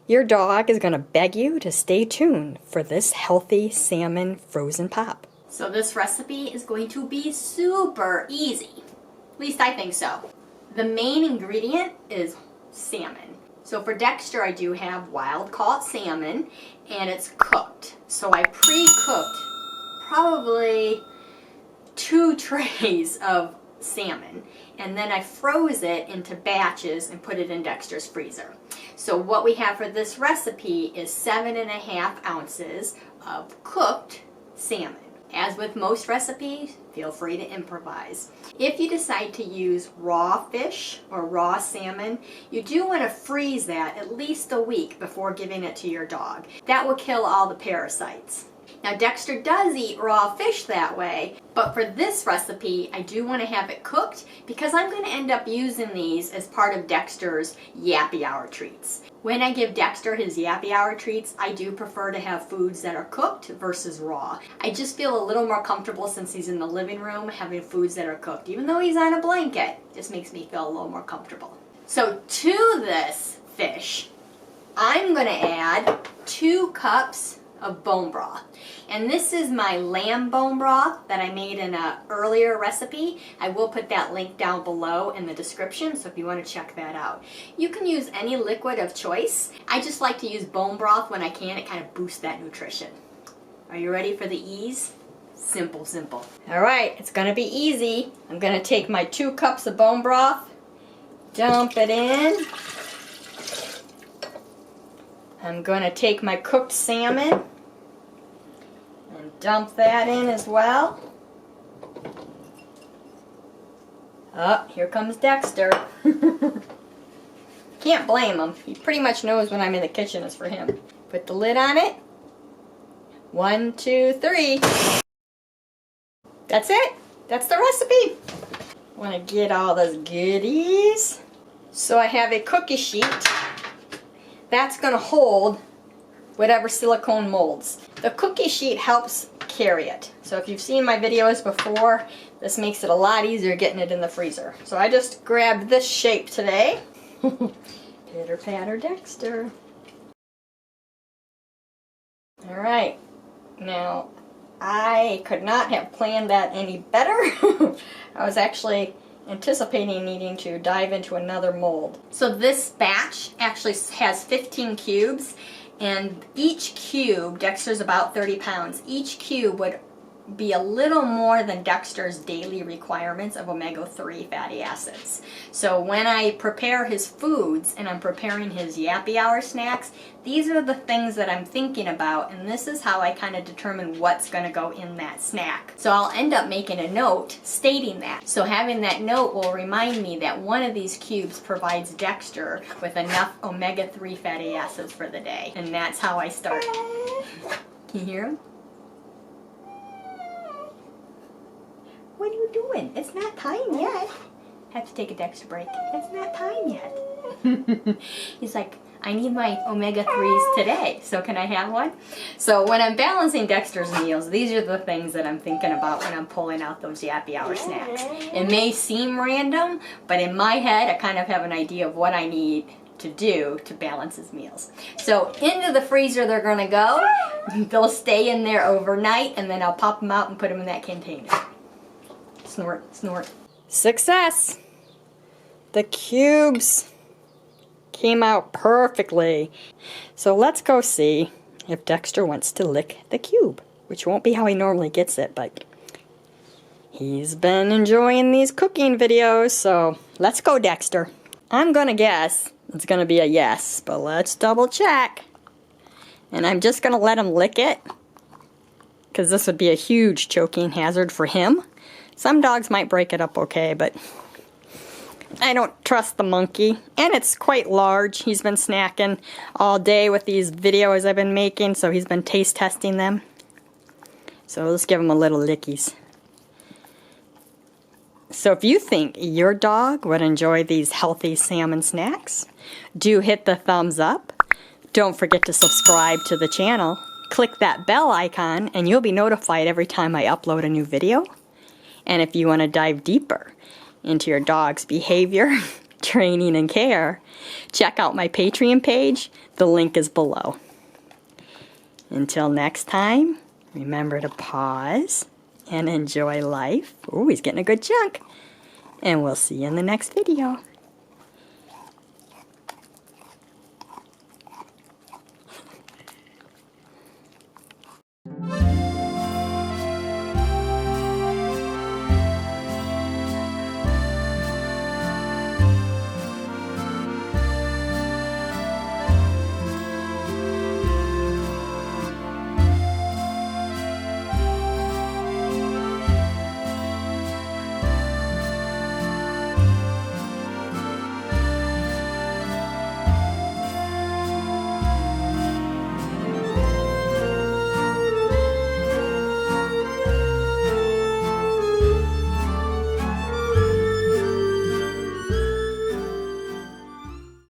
Your dog is going to beg you to stay tuned for this healthy salmon frozen pop. So this recipe is going to be super easy. At least I think so. The main ingredient is salmon. So for Dexter, I do have wild-caught salmon, and it's cooked. So I pre-cooked probably 2 trays of salmon, and then I froze it into batches and put it in Dexter's freezer. So what we have for this recipe is 7.5 ounces of cooked salmon. As with most recipes, feel free to improvise. If you decide to use raw fish or raw salmon, you do want to freeze that at least a week before giving it to your dog. That will kill all the parasites. Now Dexter does eat raw fish that way, but for this recipe I do want to have it cooked because I'm going to end up using these as part of Dexter's Yappy Hour treats. When I give Dexter his Yappy Hour treats, I do prefer to have foods that are cooked versus raw. I just feel a little more comfortable since he's in the living room having foods that are cooked. Even though he's on a blanket, it just makes me feel a little more comfortable. So to this fish, I'm going to add 2 cups of bone broth. And this is my lamb bone broth that I made in an earlier recipe. I will put that link down below in the description, so if you want to check that out. You can use any liquid of choice. I just like to use bone broth when I can. It kind of boosts that nutrition. Are you ready for the ease? Simple, simple. Alright, it's going to be easy. I'm going to take my 2 cups of bone broth, dump it in. I'm going to take my cooked salmon and dump that in as well. Oh, here comes Dexter. Can't blame him. He pretty much knows when I'm in the kitchen is for him. Put the lid on it. 1, 2, 3. That's it. That's the recipe. Want to get all those goodies. So I have a cookie sheet. That's going to hold whatever silicone molds. The cookie sheet helps carry it. So if you've seen my videos before, this makes it a lot easier getting it in the freezer. So I just grabbed this shape today. Pitter patter Dexter. Alright, now I could not have planned that any better. I was actually anticipating needing to dive into another mold. So this batch actually has 15 cubes, and each cube, Dexter's about 30 pounds, each cube would be a little more than Dexter's daily requirements of omega-3 fatty acids. So when I prepare his foods and I'm preparing his Yappy Hour snacks, these are the things that I'm thinking about, and this is how I kind of determine what's going to go in that snack. So I'll end up making a note stating that. So having that note will remind me that one of these cubes provides Dexter with enough omega-3 fatty acids for the day. And that's how I start. Can you hear him? What are you doing? It's not time yet. Have to take a Dexter break. It's not time yet. He's like, I need my omega-3s today, so can I have one? So when I'm balancing Dexter's meals, these are the things that I'm thinking about when I'm pulling out those Yappy Hour snacks. It may seem random, but in my head, I kind of have an idea of what I need to do to balance his meals. So into the freezer they're going to go. They'll stay in there overnight, and then I'll pop them out and put them in that container. Snort, snort. Success! The cubes came out perfectly. So let's go see if Dexter wants to lick the cube, which won't be how he normally gets it, but he's been enjoying these cooking videos, so let's go, Dexter. I'm gonna guess it's gonna be a yes, but let's double check. And I'm just gonna let him lick it, because this would be a huge choking hazard for him. Some dogs might break it up okay, but I don't trust the monkey. And it's quite large. He's been snacking all day with these videos I've been making, so he's been taste testing them. So let's give him a little lickies. So if you think your dog would enjoy these healthy salmon snacks, do hit the thumbs up. Don't forget to subscribe to the channel. Click that bell icon and you'll be notified every time I upload a new video. And if you want to dive deeper into your dog's behavior, training, and care, check out my Patreon page. The link is below. Until next time, remember to pause and enjoy life. Ooh, he's getting a good chunk. And we'll see you in the next video.